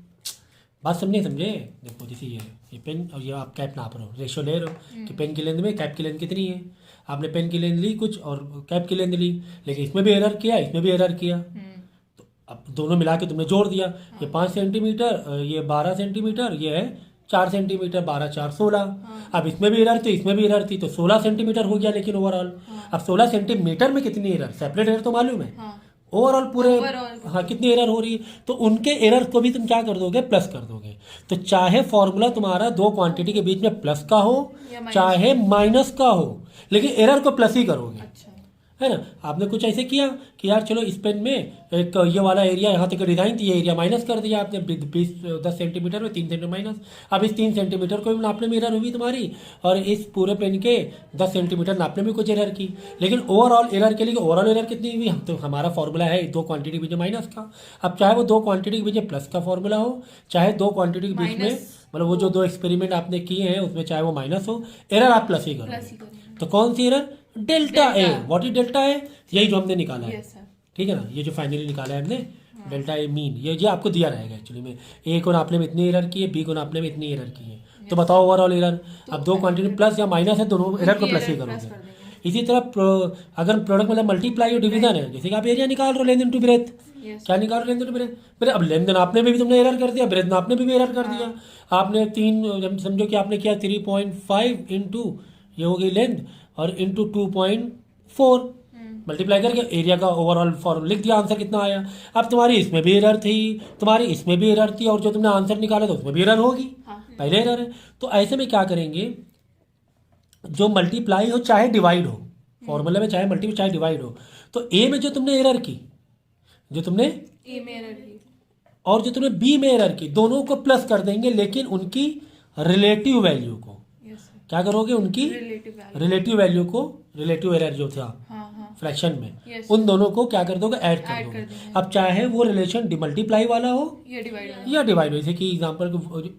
Speaker 1: बात समझे देखो जैसे ये पेन और ये आप कैप नाप रहे हो, रेशो ले रहे हो कि पेन की लेंथ में कैप की लेंथ कितनी है, आपने पेन की लेंथ ली कुछ और कैप की लेंथ ली, लेकिन इसमें भी एरर किया, इसमें भी एरर किया, तो अब दोनों मिला के तुमने जोड़ दिया, ये 5 सेंटीमीटर, ये 12 सेंटीमीटर, ये है 4 सेंटीमीटर, 12 4 16। अब इसमें भी एरर थी, इसमें भी एरर थी, तो 16 सेंटीमीटर हो गया लेकिन ओवरऑल। अब 16 सेंटीमीटर में कितनी एरर, सेपरेट एरर तो मालूम है,
Speaker 2: हाँ
Speaker 1: ओवरऑल पूरे
Speaker 2: Overall।
Speaker 1: हाँ कितनी एरर हो रही है, तो उनके एरर को भी तुम क्या कर दोगे, प्लस कर दोगे। तो चाहे फॉर्मूला तुम्हारा दो क्वांटिटी के बीच में प्लस का हो
Speaker 2: या minus
Speaker 1: चाहे माइनस का हो, लेकिन एरर को प्लस ही करोगे,
Speaker 2: अच्छा
Speaker 1: है ना। आपने कुछ ऐसे किया कि यार चलो इस पेन में एक ये वाला एरिया यहाँ तक डिजाइन थी, ये एरिया माइनस कर दिया आपने 10 सेंटीमीटर में 3 सेंटीमीटर माइनस। अब इस 3 सेंटीमीटर को भी नापने में एरर हुई तुम्हारी, और इस पूरे पेन के 10 सेंटीमीटर नापने में कुछ एरर की, लेकिन ओवरऑल एरर के लिए ओवरऑल एरर कितनी हुई, हम तो हमारा फॉर्मूला है दो क्वांटिटी के बीच में माइनस का। अब चाहे वो दो क्वांटिटी के बीच में प्लस का फॉर्मूला हो, चाहे दो क्वांटिटी के बीच में
Speaker 2: Minus।
Speaker 1: मतलब वो जो दो एक्सपेरिमेंट आपने किए हैं उसमें चाहे वो माइनस हो, एरर आप प्लस ही
Speaker 2: प्लस
Speaker 1: करोगे।
Speaker 2: ही करेंगे।
Speaker 1: तो कौन सी error, delta A. What is delta A, यही जो हमने निकाला है,
Speaker 2: यस सर।
Speaker 1: ठीक है ना, ये जो फाइनली निकाला है हमने डेल्टा ए मीन, ये आपको दिया रहेगा एक्चुअली में। ए को नापने में इतनी एरर की है, बी को नापने में इतनी एरर की है, तो बताओ ओवरऑल एरर। अब दो क्वांटिटी प्लस या माइनस है, दोनों एरर को प्लस ही करोगे। इसी तरह अगर प्रोडक्ट मतलब मल्टीप्लाई और डिवीजन है, जैसे कि आप एरिया निकाल रहे हो लेंथ इनटू ब्रेथ,
Speaker 2: यस
Speaker 1: क्या निकाल रहे हो, लेंथ इनटू ब्रेथ। अब लेंथ नापने में भी तुमने एरर कर दिया, ब्रेथ नापने में भी एरर कर दिया। आपने तीन समझो कि आपने किया 3.5 इंटू ये हो गई लेंथ और इंटू 2.4 मल्टीप्लाई करके एरिया का ओवरऑल फॉर्म लिख दिया, आंसर कितना आया। अब तुम्हारी इसमें भी एरर थी, तुम्हारी इसमें भी एरर थी, और जो तुमने आंसर निकाला था उसमें भी एरर होगी, पहले एरर है। तो ऐसे में क्या करेंगे, जो मल्टीप्लाई हो चाहे डिवाइड हो, फॉर्मूला में चाहे मल्टीप्लाई चाहे डिवाइड हो, तो ए में जो तुमने एरर की, जो तुमने
Speaker 2: ए में एरर की
Speaker 1: और जो तुमने बी में एरर की, दोनों को प्लस कर देंगे, लेकिन उनकी रिलेटिव वैल्यू को
Speaker 2: यस सर।
Speaker 1: क्या करोगे, उनकी
Speaker 2: रिलेटिव वैल्यू
Speaker 1: रिलेटिव वैल्यू को, रिलेटिव एरर जो था
Speaker 2: हाँ हाँ
Speaker 1: फ्रैक्शन में,
Speaker 2: Yes।
Speaker 1: उन दोनों को क्या कर दोगे, ऐड कर
Speaker 2: ऐड
Speaker 1: दोगे।
Speaker 2: कर देंगे।
Speaker 1: अब चाहे वो रिलेशन मल्टीप्लाई वाला हो
Speaker 2: ये डिवाइड
Speaker 1: या डिवाइड हो, जैसे कि example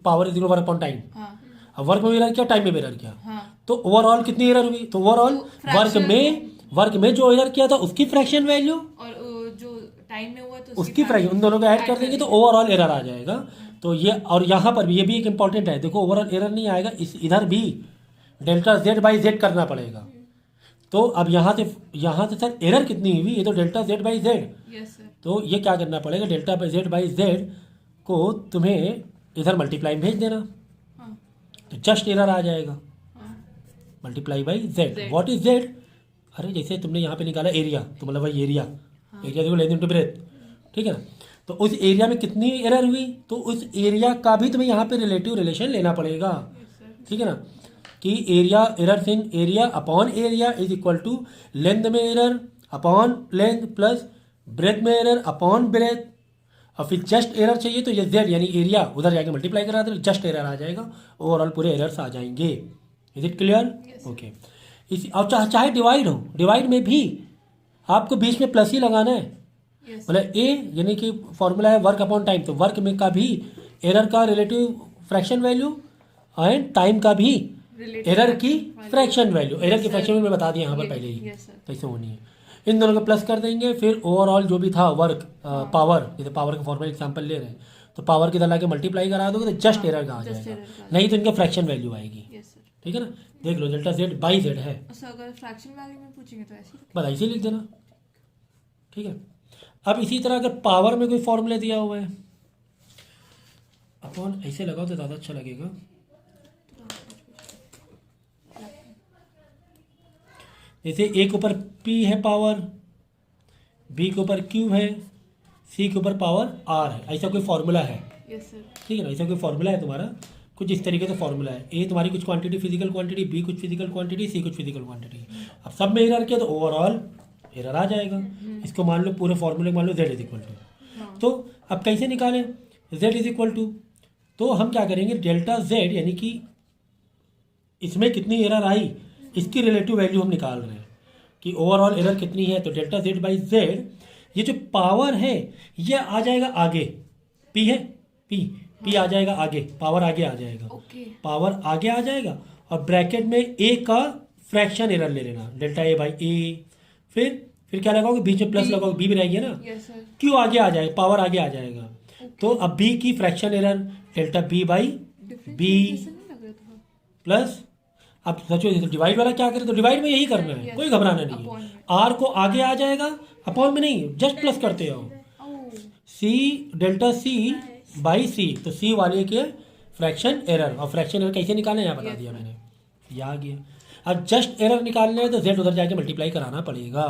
Speaker 1: power 0 work upon time,
Speaker 2: हाँ
Speaker 1: अब वर्क में एरर किया, टाइम में भी एरर किया,
Speaker 2: हाँ
Speaker 1: तो ओवरऑल कितनी एरर हुई, तो ओवरऑल वर्क में जो एरर किया था उसकी फ्रैक्शन वैल्यू,
Speaker 2: और जो टाइम में हुआ तो
Speaker 1: उसकी फ्रैक्शन, उन दोनों को ऐड कर देंगे तो ओवरऑल एरर आ जाएगा। तो ये, और यहाँ पर भी ये भी एक इंपॉर्टेंट है, देखो ओवरऑल एरर नहीं आएगा, इधर भी डेल्टा जेड बाई जेड करना पड़ेगा। तो अब यहाँ से सर एरर कितनी हुई, ये तो delta Z by Z,
Speaker 2: yes sir.
Speaker 1: तो ये क्या करना पड़ेगा, डेल्टा जेड बाई जेड को तुम्हें इधर मल्टीप्लाई भेज देना,
Speaker 2: हाँ
Speaker 1: तो जस्ट एरर आ जाएगा,
Speaker 2: हाँ
Speaker 1: multiply by Z. What is Z, अरे जैसे तुमने यहाँ पे निकाला एरिया, तो मतलब वही एरिया, एरिया देखो लेंथ इनटू ब्रेथ, ठीक है ना। तो उस एरिया में कितनी एरर हुई, तो उस एरिया का भी तुम्हें यहाँ पे रिलेटिव रिलेशन लेना पड़ेगा, ठीक है ना, कि area error in area upon area is equal to length में error upon length plus breadth में एरर अपॉन ब्रेथ, और फिर जस्ट एरर चाहिए तो ये जेड यानी एरिया उधर जाके मल्टीप्लाई करा दे, जस्ट एरर आ जाएगा, ओवरऑल पूरे एरर्स आ जाएंगे। Is it clear, okay. इसी और चाहे डिवाइड हो, डिवाइड में भी आपको बीच में प्लस ही लगाना है,
Speaker 2: यस
Speaker 1: मतलब ए यानी कि फॉर्मूला है वर्क अपॉन टाइम, तो वर्क में का भी एरर का relative fraction value and time का भी एरर की फ्रैक्शन वैल्यू, एरर की फ्रैक्शन वैल्यू मैं बता दिया यहाँ पर पहले ही
Speaker 2: यस सर।
Speaker 1: कैसे होनी है। इन दोनों को प्लस कर देंगे, फिर ओवरऑल जो भी था वर्क पावर, जैसे पावर का फॉर्मूला एग्जांपल ले रहे हैं, तो पावर की तरह लाके मल्टीप्लाई करा दोगे तो जस्ट एरर का आ जाएगा, नहीं तो इनका फ्रैक्शन वैल्यू आएगी,
Speaker 2: यस सर।
Speaker 1: ठीक है ना। देख लो डेल्टा जेड बाई जेड है,
Speaker 2: सर अगर फ्रैक्शन वैल्यू में पूछेंगे तो ऐसे ही
Speaker 1: बस ऐसे लिख देना, ठीक है। अब इसी तरह अगर पावर में कोई फॉर्मूला दिया हुआ है, अपॉन ऐसे लगाओ तो ज़्यादा अच्छा लगेगा, जैसे ए के ऊपर पी है पावर, बी के ऊपर क्यू है, सी के ऊपर पावर आर है, ऐसा कोई फॉर्मूला है,
Speaker 2: यस सर।
Speaker 1: ठीक है ना, ऐसा कोई फॉर्मूला है तुम्हारा, कुछ इस तरीके से फॉर्मूला है। ए तुम्हारी कुछ क्वांटिटी फिजिकल क्वांटिटी, बी कुछ फिजिकल क्वांटिटी, सी कुछ फिजिकल क्वांटिटी, अब सब में एरर किया तो ओवरऑल एरर आ जाएगा। इसको मान लो पूरे फॉर्मूले मान लो जेड इज इक्वल टू, तो अब कैसे निकालें जेड इज इक्वल टू, तो हम क्या करेंगे डेल्टा जेड यानी कि इसमें कितनी एरर आई इसकी रिलेटिव वैल्यू हम निकाल रहे हैं कि ओवरऑल एरर कितनी है, तो डेल्टा जेड बाई जेड, ये जो पावर है ये आ जाएगा आगे, पी है पी आ जाएगा आगे, पावर आगे आ जाएगा,
Speaker 2: ओके
Speaker 1: पावर आगे आ जाएगा, और ब्रैकेट में ए का फ्रैक्शन एरर ले लेना, डेल्टा ए बाई ए, फिर क्या लगाओगे, बीच में प्लस लगाओगे, बी भी रहेगी ना,
Speaker 2: यस सर।
Speaker 1: क्यू आगे आ जाएगा, पावर आगे आ जाएगा, तो अब बी की fraction error delta B by B
Speaker 2: नहीं लग रहा था
Speaker 1: प्लस, अब सोचो तो डिवाइड वाला क्या करें, तो डिवाइड में यही करना है, कोई घबराना नहीं है, आर को आगे आ जाएगा, अपॉन में नहीं जस्ट प्लस करते हो, सी डेल्टा सी बाई सी, तो सी वाले के फ्रैक्शन एरर, और फ्रैक्शन एरर कैसे निकालना है यहाँ बता दिया मैंने, ये आ गया। अब जस्ट एरर निकालना है तो जेड उधर जाके मल्टीप्लाई कराना पड़ेगा,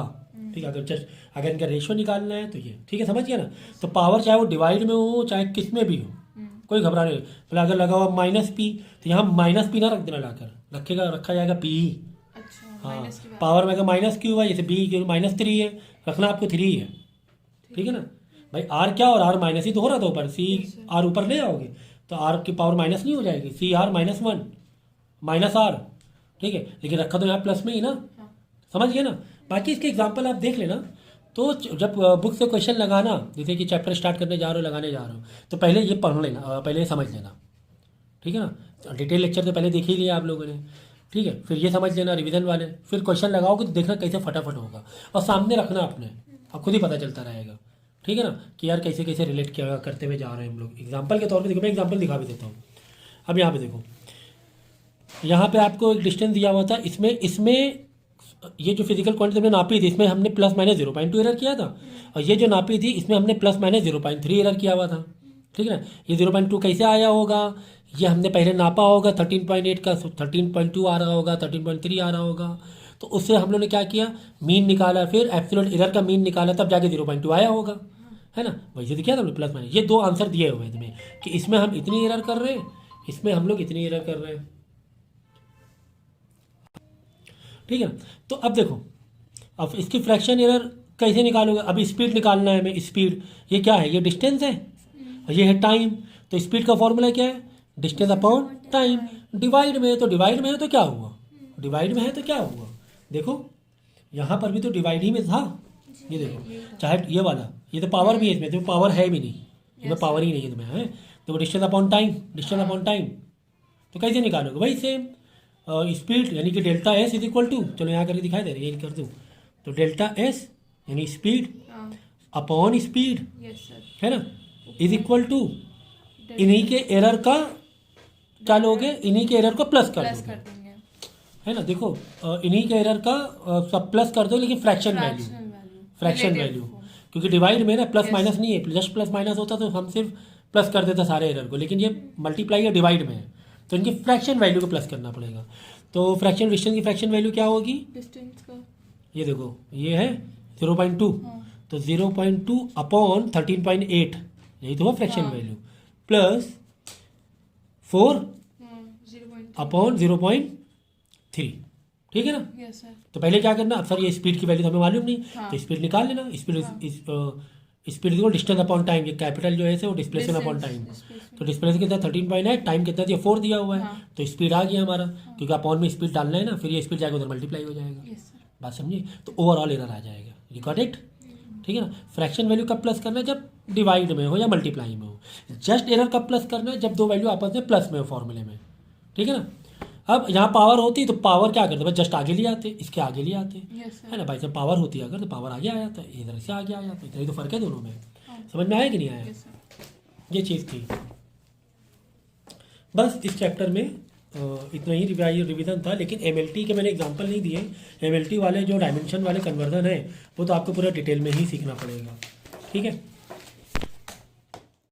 Speaker 1: ठीक है। अगर इनका रेशियो निकालना है तो ये, ठीक है, समझ गया ना। तो पावर चाहे वो डिवाइड में हो चाहे किस में भी हो, कोई घबराने नहीं। बोले अगर लगा हुआ माइनस पी तो यहाँ माइनस पी ना रख देना, लाकर रखा जाएगा पी।
Speaker 2: अच्छा,
Speaker 1: हाँ,
Speaker 2: माइनस की बात।
Speaker 1: पावर में अगर माइनस क्यू है, जैसे बी क्यू -3 है, रखना आपको 3 है, ठीक है ना भाई। आर क्या और आर माइनस ही तो हो रहा था ऊपर, सी आर ऊपर ले आओगे तो आर की पावर माइनस नहीं हो जाएगी, सी आर -1 माइनस आर, ठीक है। लेकिन रखा तो यहाँ प्लस में ही ना, समझ गए ना। बाकी इसके एग्जाम्पल आप देख लेना। तो जब बुक से क्वेश्चन लगाना, जैसे कि चैप्टर स्टार्ट करने जा रहे हो, लगाने जा रहे हो, तो पहले ये पढ़ लेना, पहले ये समझ लेना, ठीक है ना। डिटेल लेक्चर तो पहले देख ही लिया आप लोगों ने, ठीक है। फिर ये समझ लेना रिवीजन वाले, फिर क्वेश्चन लगाओगे तो देखना कैसे फटाफट होगा, और सामने रखना अपने, अब खुद ही पता चलता रहेगा, ठीक है ना, कि यार कैसे कैसे रिलेट किया करते हुए जा रहे हैं हम लोग। एग्जाम्पल के तौर पर देखो, मैं एग्जाम्पल दिखा भी देता हूँ। अब यहाँ पे देखो, यहाँ पे आपको एक डिस्टेंस दिया हुआ था, इसमें ये जो फिजिकल क्वांटिटी हमने नापी थी, इसमें हमने +-0.2 एरर किया था, और ये जो नापी थी इसमें हमने +-0.3 एरर किया हुआ था, ठीक है ना। ये 0.2 कैसे आया होगा, ये हमने पहले नापा होगा 13.8 का, 13.2 आ रहा होगा, 13.3 आ रहा होगा, तो उससे हम लोग ने क्या किया, मीन निकाला, फिर एब्सोल्यूट एरर का मीन निकाला, तब जाके 0.2 आया होगा, है ना। वैसे तो क्या था हमने प्लस माइनस, ये 2 आंसर दिए हुए हैं कि इसमें हम इतनी एरर कर रहे हैं, इसमें हम लोग इतनी एरर कर रहे हैं, ठीक है ना। तो अब देखो, अब इसकी फ्रैक्शन एरर कैसे निकालोगे। अब स्पीड निकालना है हमें, स्पीड ये क्या है, ये डिस्टेंस है और ये है टाइम। तो स्पीड का फॉर्मूला क्या है, डिस्टेंस अपॉन टाइम। डिवाइड में है तो डिवाइड में है तो क्या हुआ, डिवाइड में है तो क्या हुआ, देखो यहाँ पर भी तो डिवाइड ही में था, ये देखो, चाहे ये वाला, ये तो पावर भी है इसमें, तो पावर है भी नहीं, इसमें पावर ही नहीं है तुम्हें, है तो distance upon time, distance upon time. तो कैसे निकालोगे भाई, सेम स्पीड यानी कि delta S is equal to, चलो यहाँ करके दिखाई दे रही है, यही कर दूँ, तो डेल्टा एस यानी स्पीड अपॉन स्पीड, है ना, इज इक्वल टू इन्हीं के एरर का क्या लोगे, इन्हीं के एरर को प्लस कर दोगे, है ना। देखो इन्हीं के एरर का सब प्लस कर दो, लेकिन फ्रैक्शन वैल्यू, क्योंकि डिवाइड में ना प्लस माइनस नहीं है, जस्ट प्लस माइनस होता तो हम सिर्फ प्लस कर देते सारे एरर को, लेकिन ये मल्टीप्लाई या डिवाइड में है, तो इनकी फ्रैक्शन वैल्यू को प्लस करना पड़ेगा। तो फ्रैक्शन डिस्टेंस की फ्रैक्शन वैल्यू क्या होगी,
Speaker 2: डिस्टेंस का,
Speaker 1: ये देखो ये है 0.2, तो 0.2 अपॉन 13.8, यही तो हुआ फ्रैक्शन वैल्यू, प्लस 4 अपॉन 0.3, ठीक है ना।
Speaker 2: Yes sir.
Speaker 1: तो पहले क्या करना, अब सर ये स्पीड की वैल्यू तो हमें मालूम नहीं, तो स्पीड निकाल लेना, स्पीड देखो डिस्टेंस अपॉन टाइम, ये कैपिटल जो है वो डिस्प्लेसमेंट अपॉन टाइम, तो डिस्प्लेसमेंट कितना 13.8, टाइम कितना दिया 4 दिया हुआ है, तो स्पीड आ गया हमारा, क्योंकि अपॉन में स्पीड डालना है ना, फिर ये स्पीड जाकर उधर मल्टीप्लाई हो जाएगा, बात समझिए। तो ओवरऑल एरर आ जाएगा, ये गॉट इट, ठीक है ना। फ्रैक्शन वैल्यू कब प्लस करना है, जब डिवाइड में हो या मल्टीप्लाई में हो। जस्ट एरर कब प्लस करना है, जब दो वैल्यू आपस में प्लस में हो फॉर्मूले में, ठीक है ना। अब यहाँ पावर होती तो पावर क्या करते, बस जस्ट आगे ले आते, इसके आगे ले आते, है ना भाई। जब पावर होती है अगर तो पावर आगे आ जाता है, इधर से आगे आ जाता है, इतना ही तो फर्क है दोनों में, समझ में आया कि नहीं आया, ये चीज़ थी। बस इस चैप्टर में इतना ही रिवीजन था, लेकिन एमएलटी के मैंने एग्जांपल नहीं दिए। एमएलटी वाले जो डायमेंशन वाले कन्वर्जन है वो तो आपको पूरा डिटेल में ही सीखना पड़ेगा, ठीक है।